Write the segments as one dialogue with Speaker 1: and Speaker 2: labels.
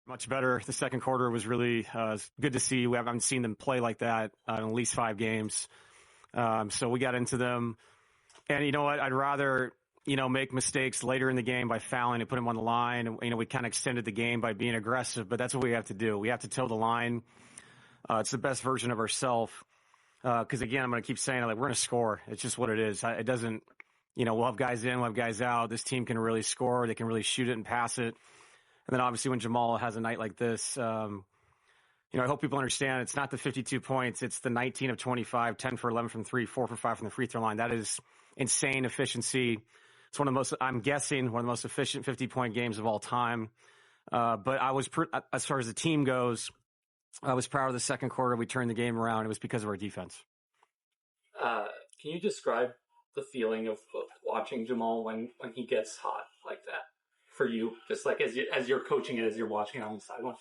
Speaker 1: Much better. The second quarter was really good to see. We haven't seen them play like that in at least 5 games. So we got into them. And you know what? I'd rather, make mistakes later in the game by fouling and put them on the line. We kind of extended the game by being aggressive, but that's what we have to do. We have to toe the line. It's the best version of ourselves. Because, again, I'm going to keep saying it, we're going to score. It's just what it is. It doesn't, we'll have guys in, we'll have guys out. This team can really score. They can really shoot it and pass it. And then, obviously, when Jamal has a night like this, I hope people understand it's not the 52 points. It's the 19 of 25, 10 for 11 from 3, 4 for 5 from the free throw line. That is insane efficiency. It's one of the most, I'm guessing, one of the most efficient 50-point games of all time. But I was, as far as the team goes, I was proud of the second quarter. We turned the game around. It was because of our defense.
Speaker 2: Can you describe the feeling of watching Jamal when he gets hot like that for you? Just like as you're coaching it, as you're watching it on the sideline.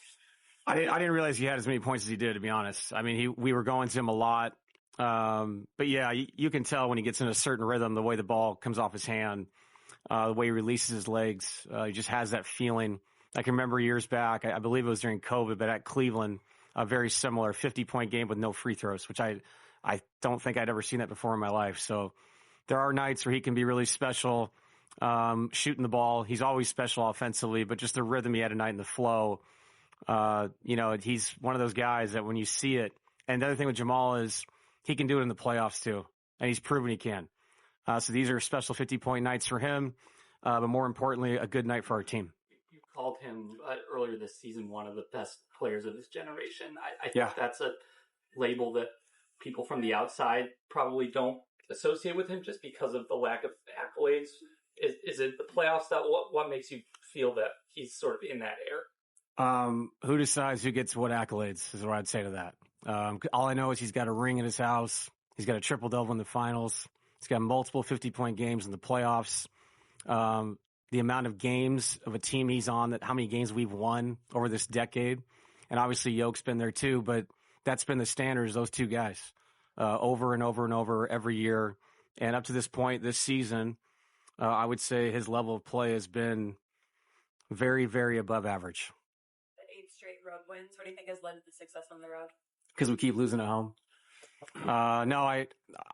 Speaker 1: I didn't realize he had as many points as he did, to be honest. I mean, we were going to him a lot. But yeah, you can tell when he gets in a certain rhythm, the way the ball comes off his hand, the way he releases his legs. He just has that feeling. I can remember years back, I believe it was during COVID, but at Cleveland, a very similar 50-point game with no free throws, which I don't think I'd ever seen that before in my life. So there are nights where he can be really special shooting the ball. He's always special offensively, but just the rhythm he had tonight and the flow, he's one of those guys that when you see it, and the other thing with Jamal is he can do it in the playoffs too, and he's proven he can. So these are special 50-point nights for him, but more importantly, a good night for our team.
Speaker 2: You called him earlier this season one of the best players of this generation. I think that's a label that people from the outside probably don't associate with him just because of the lack of accolades. Is it the playoffs that what makes you feel that he's sort of in that air?
Speaker 1: Who decides who gets what accolades is what I'd say to that. All I know is he's got a ring in his house. He's got a triple-double in the finals. He's got multiple 50-point games in the playoffs. The amount of games of a team he's on, how many games we've won over this decade. And obviously Yoke's been there too, but that's been the standards, those two guys, over and over and over every year. And up to this point, this season, I would say his level of play has been very, very above average.
Speaker 3: The 8 straight road wins, what do you think has led to the success on the road?
Speaker 1: Because we keep losing at home. No, I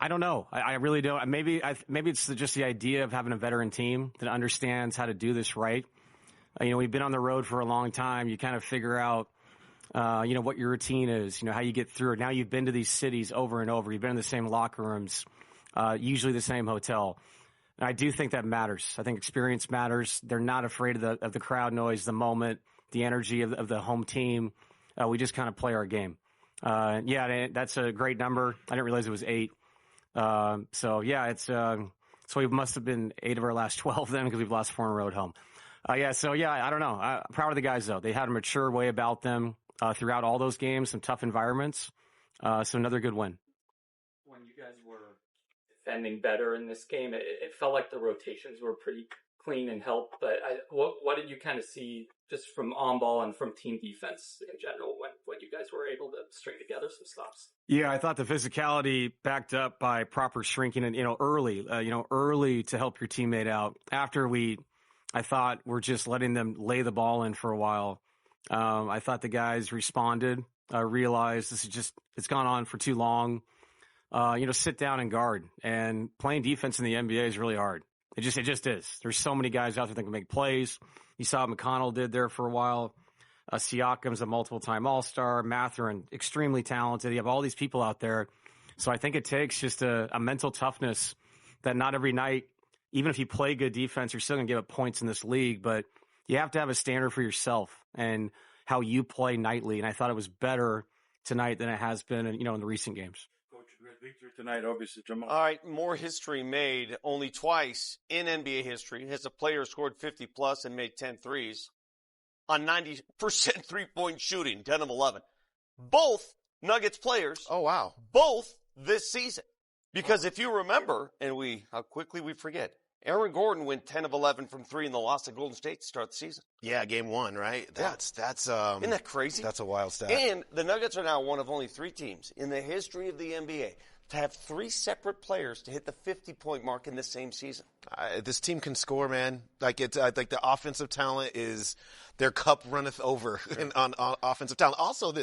Speaker 1: don't know. I really don't. Maybe it's just the idea of having a veteran team that understands how to do this right. We've been on the road for a long time. You kind of figure out, what your routine is, how you get through it. Now you've been to these cities over and over. You've been in the same locker rooms, usually the same hotel. And I do think that matters. I think experience matters. They're not afraid of the crowd noise, the moment, the energy of the home team. We just kind of play our game. That's a great number. I didn't realize it was 8. So we must have been 8 of our last 12 then because we've lost 4 in a row at home. I don't know. I'm proud of the guys, though. They had a mature way about them throughout all those games, some tough environments. So another good win.
Speaker 2: When you guys were defending better in this game, it felt like the rotations were pretty clean and helped. But what did you kind of see just from on-ball and from team defense in general when you guys were able to string together some stops?
Speaker 1: Yeah, I thought the physicality backed up by proper shrinking and, early to help your teammate out. After I thought we're just letting them lay the ball in for a while. I thought the guys responded, realized it's gone on for too long. Sit down and guard. And playing defense in the NBA is really hard. It just is. There's so many guys out there that can make plays. You saw what McConnell did there for a while. Siakam's a multiple-time All-Star. Mathurin, extremely talented. You have all these people out there. So I think it takes just a mental toughness that not every night, even if you play good defense, you're still going to give up points in this league. But you have to have a standard for yourself and how you play nightly. And I thought it was better tonight than it has been, in the recent games.
Speaker 4: Great victory tonight, obviously, Jamal.
Speaker 5: All right, more history made. Only twice in NBA history has a player scored 50-plus and made 10 threes on 90% three-point shooting, 10 of 11. Both Nuggets players.
Speaker 6: Oh, wow.
Speaker 5: Both this season. Because if you remember, and how quickly we forget, Aaron Gordon went 10 of 11 from 3 in the loss to Golden State to start the season.
Speaker 6: Yeah, game 1, right? That's
Speaker 5: Isn't that crazy?
Speaker 6: That's a wild stat.
Speaker 5: And the Nuggets are now one of only 3 teams in the history of the NBA to have 3 separate players to hit the 50-point mark in the same season.
Speaker 6: This team can score, man. Like it's like the offensive talent is their cup runneth over on offensive talent. Also,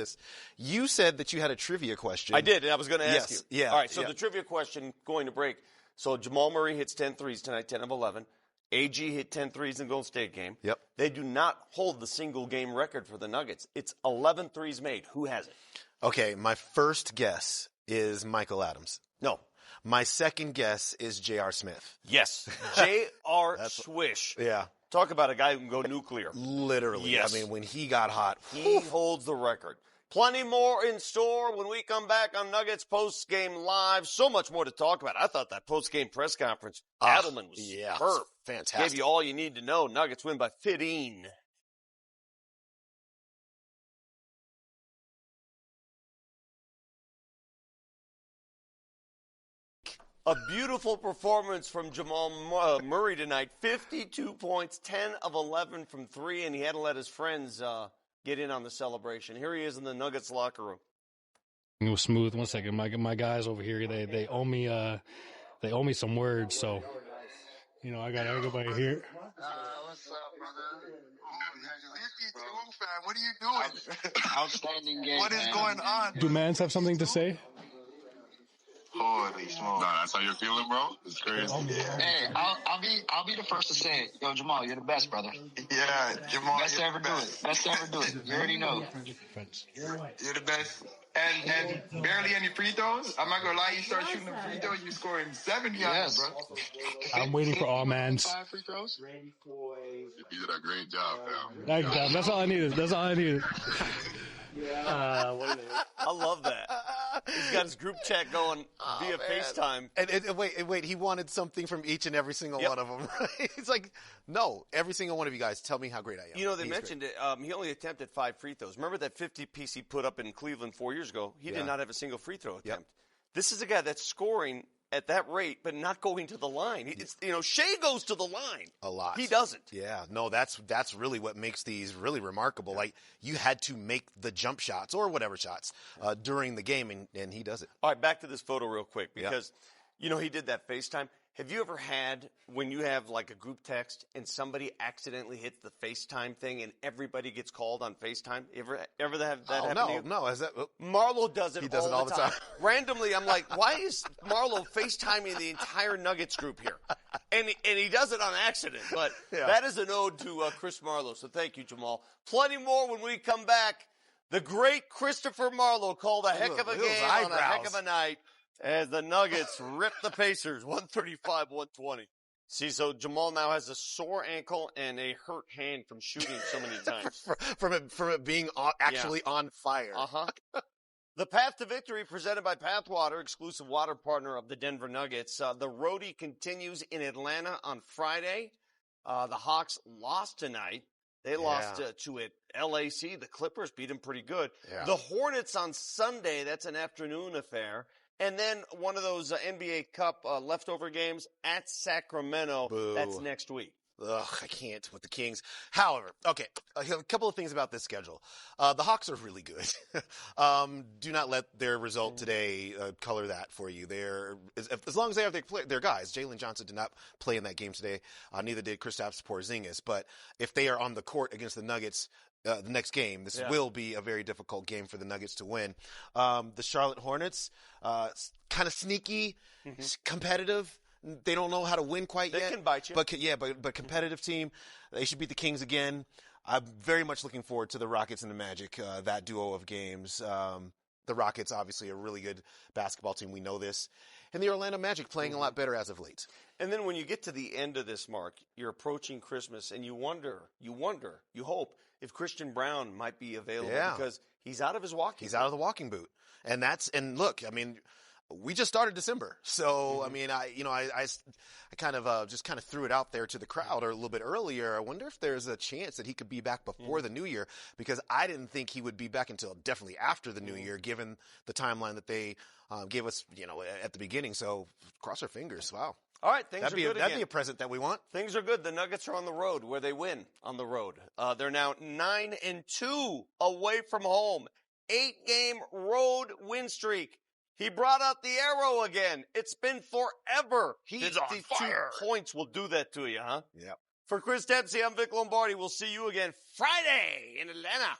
Speaker 6: you said that you had a trivia question.
Speaker 5: I did, and I was going to ask you.
Speaker 6: Yeah.
Speaker 5: All right, so the trivia question going to break. So Jamal Murray hits 10 threes tonight, 10 of 11. AG hit 10 threes in the Golden State game.
Speaker 6: Yep.
Speaker 5: They do not hold the single game record for the Nuggets. It's 11 threes made. Who has it?
Speaker 6: Okay, my first guess is Michael Adams.
Speaker 5: No.
Speaker 6: My second guess is J.R. Smith.
Speaker 5: Yes. J.R. Swish.
Speaker 6: Yeah.
Speaker 5: Talk about a guy who can go nuclear.
Speaker 6: Literally.
Speaker 5: Yes.
Speaker 6: I mean, when he got hot.
Speaker 5: He holds the record. Plenty more in store when we come back on Nuggets Post-Game Live. So much more to talk about. I thought that post-game press conference, Adelman was superb.
Speaker 6: Fantastic.
Speaker 5: Gave you all you need to know. Nuggets win by 15. A beautiful performance from Jamal Murray tonight. 52 points, 10 of 11 from 3, and he had to let his friends get in on the celebration. Here he is in the Nuggets locker room.
Speaker 7: It was smooth. One second, my guys over here, they owe me some words, so I got everybody here.
Speaker 8: What's up, brother? 52 fan, what are you doing? Outstanding game. What is going on?
Speaker 7: Do Mans have something to say?
Speaker 8: Holy smokes. Nah, that's how you're feeling, bro? It's crazy. Hey, I'll be the first to say it. Yo, Jamal, you're the best, brother. Yeah, Jamal, best to ever do it. Best to ever do it. You already know. You're the best. And barely any free throws. I'm not gonna lie, you start shooting the free throws, you scoring 70 on it, bro.
Speaker 7: I'm waiting for all Mans.
Speaker 8: 5 free throws. You did a great job, fam.
Speaker 7: Thank you, Tom. That's all I needed.
Speaker 5: I love that. He's got his group chat going via FaceTime.
Speaker 6: And wait, he wanted something from each and every single one of them, right? It's like, no, every single one of you guys, tell me how great I am.
Speaker 5: They mentioned it. He only attempted 5 free throws. Remember that 50-piece he put up in Cleveland 4 years ago? He did not have a single free throw attempt. This is a guy that's scoring at that rate, but not going to the line. Shea goes to the line.
Speaker 6: A lot.
Speaker 5: He doesn't.
Speaker 6: Yeah, no, that's really what makes these really remarkable. Like, you had to make the jump shots or whatever shots during the game, and he does it.
Speaker 5: All right, back to this photo real quick because, he did that FaceTime. Have you ever had, when you have like a group text and somebody accidentally hits the FaceTime thing and everybody gets called on FaceTime? Ever have that happen to you?
Speaker 6: No.
Speaker 5: Marlo does it.
Speaker 6: He does it all the time.
Speaker 5: Randomly, I'm like, why is Marlo FaceTiming the entire Nuggets group here? And he does it on accident. But that is an ode to Chris Marlowe. So thank you, Jamal. Plenty more when we come back. The great Christopher Marlowe called a heck of a game on a heck of a night as the Nuggets rip the Pacers 135-120. See, so Jamal now has a sore ankle and a hurt hand from shooting so many times.
Speaker 6: from it being actually on fire.
Speaker 5: The Path to Victory presented by Pathwater, exclusive water partner of the Denver Nuggets. The roadie continues in Atlanta on Friday. The Hawks lost tonight. They lost to it. LAC. The Clippers beat them pretty good. Yeah. The Hornets on Sunday. That's an afternoon affair. And then one of those NBA Cup leftover games at Sacramento. Boo. That's next week.
Speaker 6: Ugh, I can't with the Kings. However, okay, a couple of things about this schedule. The Hawks are really good. Do not let their result today color that for you. As long as they have their guys. Jalen Johnson did not play in that game today. Neither did Kristaps Porzingis. But if they are on the court against the Nuggets, the next game, this will be a very difficult game for the Nuggets to win. The Charlotte Hornets, kind of sneaky, competitive. They don't know how to win quite yet.
Speaker 5: They can bite you.
Speaker 6: But competitive team. They should beat the Kings again. I'm very much looking forward to the Rockets and the Magic, that duo of games. The Rockets, obviously, a really good basketball team. We know this. And the Orlando Magic playing a lot better as of late.
Speaker 5: And then when you get to the end of this, Mark, you're approaching Christmas, and you hope if Christian Brown might be available because he's out of his walking boot.
Speaker 6: He's out of the walking boot. And look, I mean, we just started December. So, I mean, I kind of just kind of threw it out there to the crowd a little bit earlier. I wonder if there's a chance that he could be back before the new year, because I didn't think he would be back until definitely after the new year, given the timeline that they gave us, at the beginning. So cross our fingers. Wow.
Speaker 5: All right, things are good again.
Speaker 6: That'd be a present that we want.
Speaker 5: Things are good. The Nuggets are on the road where they win on the road. They're now 9-2 away from home. 8-game road win streak. He brought out the arrow again. It's been forever.
Speaker 6: He's on
Speaker 5: 52
Speaker 6: fire.
Speaker 5: points will do that to you, huh?
Speaker 6: Yep.
Speaker 5: For Chris Dempsey, I'm Vic Lombardi. We'll see you again Friday in Atlanta.